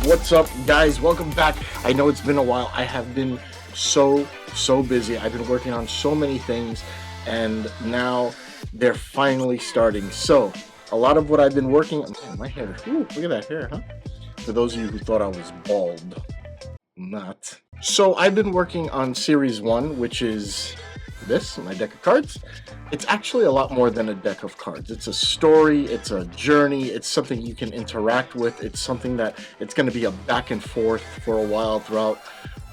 What's up, guys? Welcome back. I know it's been a while. I have been so busy. I've been working on so many things, and now they're finally starting. So a lot of what I've been working on, man, my hair, ooh, look at that hair, huh? For those of you who thought I was bald, I'm not. So I've been working on series 1, which is this, my deck of cards. It's actually a lot more than a deck of cards. It's a story, it's a journey, it's something you can interact with. It's something that it's going to be a back and forth for a while throughout,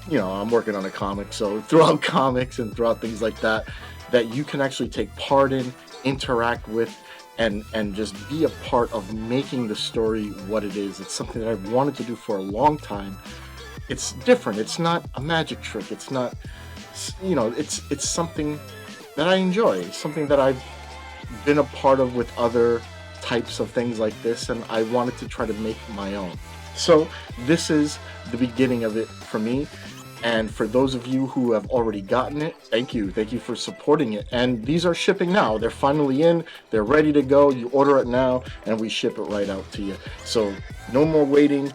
you know, I'm working on a comic, so throughout comics and throughout things like that, that you can actually take part in, interact with, and just be a part of making the story what it is. It's something that I've wanted to do for a long time. It's different. It's not a magic trick. It's not, you know, it's something that I enjoy. It's something that I've been a part of with other types of things like this, and I wanted to try to make my own. So this is the beginning of it for me. And for those of you who have already gotten it, thank you for supporting it. And these are shipping now. They're finally in, they're ready to go. You order it now and we ship it right out to you. So no more waiting.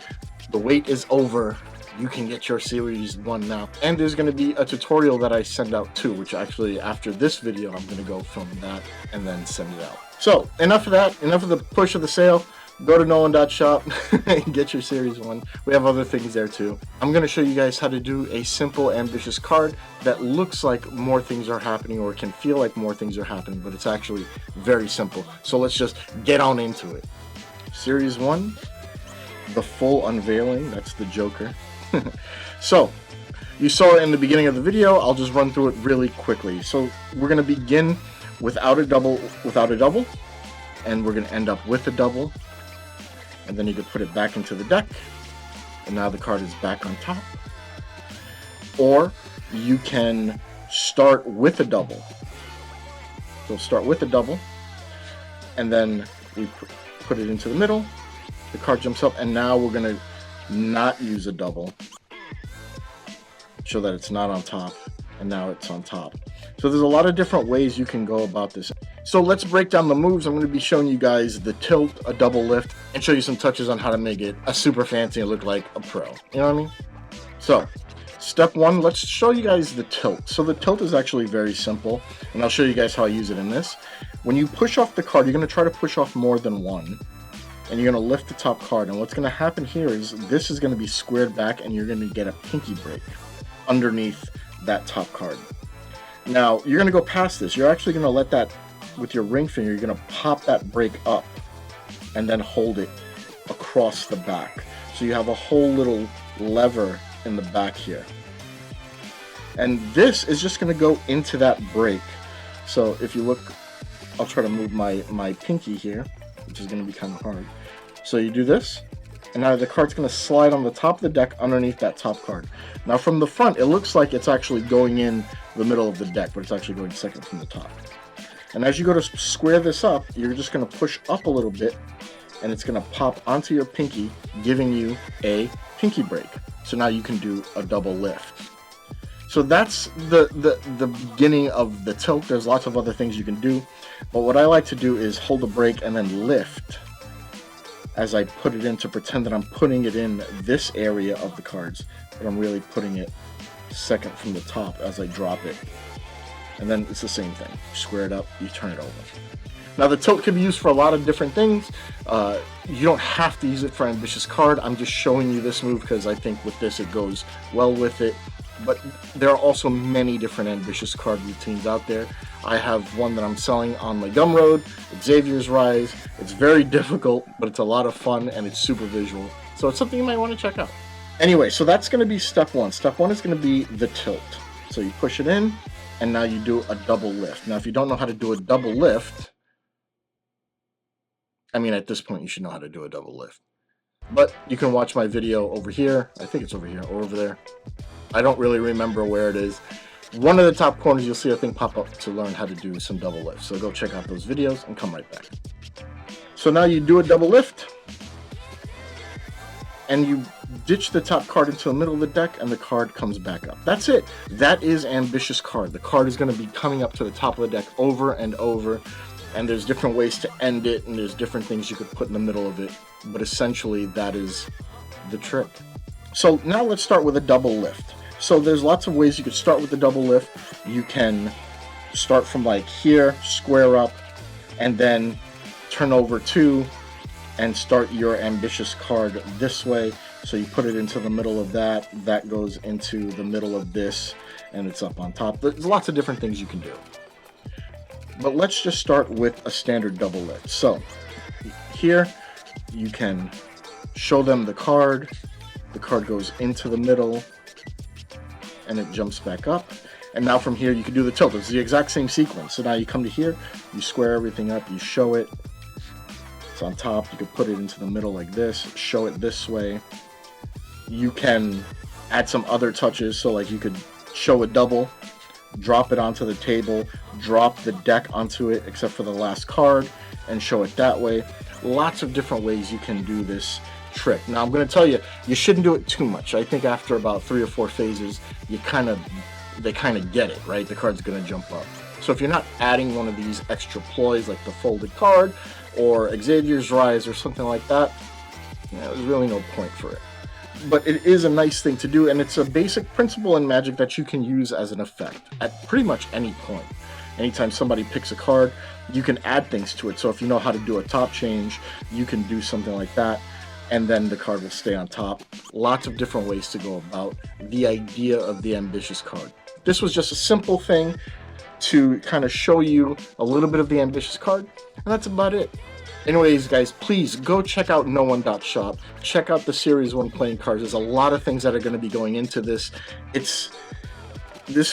The wait is over. You can get your series 1 now. And there's going to be a tutorial that I send out too, which actually after this video I'm going to go film that and then send it out. So enough of that, enough of the push of the sale. Go to @𝗏𝗏𝗡 and get your series 1. We have other things there too. I'm going to show you guys how to do a simple ambitious card that looks like more things are happening, or can feel like more things are happening, but it's actually very simple. So let's just get on into it. Series 1, the full unveiling. That's the Joker. So you saw it in the beginning of the video. I'll just run through it really quickly. So we're going to begin without a double, and we're going to end up with a double, and then you can put it back into the deck, and now the card is back on top. Or you can start with a double. So start with a double, and then we put it into the middle, the card jumps up, and now we're going to not use a double, show that it's not on top, and now it's on top. So there's a lot of different ways you can go about this. So let's break down the moves. I'm going to be showing you guys the tilt, a double lift, and show you some touches on how to make it a super fancy and look like a pro. You know what I mean? So step 1, let's show you guys the tilt. So the tilt is actually very simple, and I'll show you guys how I use it in this. When you push off the card, you're going to try to push off more than one, and you're going to lift the top card. And what's going to happen here is this is going to be squared back, and you're going to get a pinky break underneath that top card. Now you're going to go past this. You're actually going to let that, with your ring finger, you're going to pop that break up and then hold it across the back. So you have a whole little lever in the back here. And this is just going to go into that break. So if you look, I'll try to move my pinky here, which is going to be kind of hard. So you do this, and now the card's going to slide on the top of the deck underneath that top card. Now from the front, it looks like it's actually going in the middle of the deck, but it's actually going second from the top. And as you go to square this up, you're just going to push up a little bit, and it's going to pop onto your pinky, giving you a pinky break. So now you can do a double lift. So that's the beginning of the tilt. There's lots of other things you can do, but what I like to do is hold a break and then lift as I put it in, to pretend that I'm putting it in this area of the cards, but I'm really putting it second from the top as I drop it. And then it's the same thing. You square it up, you turn it over. Now the tilt can be used for a lot of different things. You don't have to use it for ambitious card. I'm just showing you this move because I think with this it goes well with it. But there are also many different ambitious card routines out there. I have one that I'm selling on my Gumroad. It's Xavier's Rise. It's very difficult, but it's a lot of fun and it's super visual. So it's something you might want to check out. Anyway, so that's going to be step 1. Step 1 is going to be the tilt. So you push it in, and now you do a double lift. Now if you don't know how to do a double lift, I mean at this point you should know how to do a double lift. But you can watch my video over here. I think it's over here or over there. I don't really remember where it is. One of the top corners you'll see a thing pop up to learn how to do some double lifts. So go check out those videos and come right back. So now you do a double lift, and you ditch the top card into the middle of the deck, and the card comes back up. That's it. That is ambitious card. The card is going to be coming up to the top of the deck over and over, and there's different ways to end it, and there's different things you could put in the middle of it, but essentially that is the trick. So now let's start with a double lift. So there's lots of ways you could start with the double lift. You can start from like here, square up, and then turn over 2 and start your ambitious card this way. So you put it into the middle of that, that goes into the middle of this, and it's up on top. There's lots of different things you can do. But let's just start with a standard double lift. So here you can show them the card goes into the middle, and it jumps back up. And now from here you can do the tilt. It's the exact same sequence. So now you come to here, you square everything up, you show it. It's on top. You can put it into the middle like this, show it this way. You can add some other touches. So like you could show a double, drop it onto the table, drop the deck onto it except for the last card, and show it that way. Lots of different ways you can do this trick. Now I'm going to tell you, you shouldn't do it too much. I think after about 3 or 4 phases, they kind of get it, right? The card's going to jump up. So if you're not adding one of these extra ploys like the folded card or Xavier's Rise or something like that, there's really no point for it. But it is a nice thing to do, and it's a basic principle in Magic that you can use as an effect at pretty much any point. Anytime somebody picks a card, you can add things to it. So if you know how to do a top change, you can do something like that, and then the card will stay on top. Lots of different ways to go about the idea of the ambitious card. This was just a simple thing to kind of show you a little bit of the ambitious card, and that's about it. Anyways, guys, please go check out 𝗏1.shop. Check out the Series 1 playing cards. There's a lot of things that are going to be going into this. This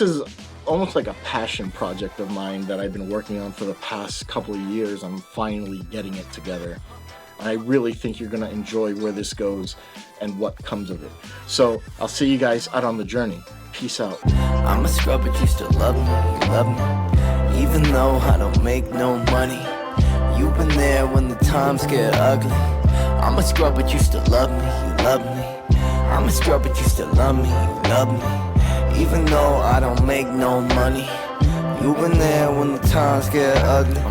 is almost like a passion project of mine that I've been working on for the past couple of years. I'm finally getting it together. I really think you're going to enjoy where this goes and what comes of it. So I'll see you guys out on the journey. Peace out. I'm a scrub, but you still love me, you love me. Even though I don't make no money, you've been there when the times get ugly. I'm a scrub, but you still love me, you love me. I'm a scrub, but you still love me, you love me. Even though I don't make no money, you've been there when the times get ugly.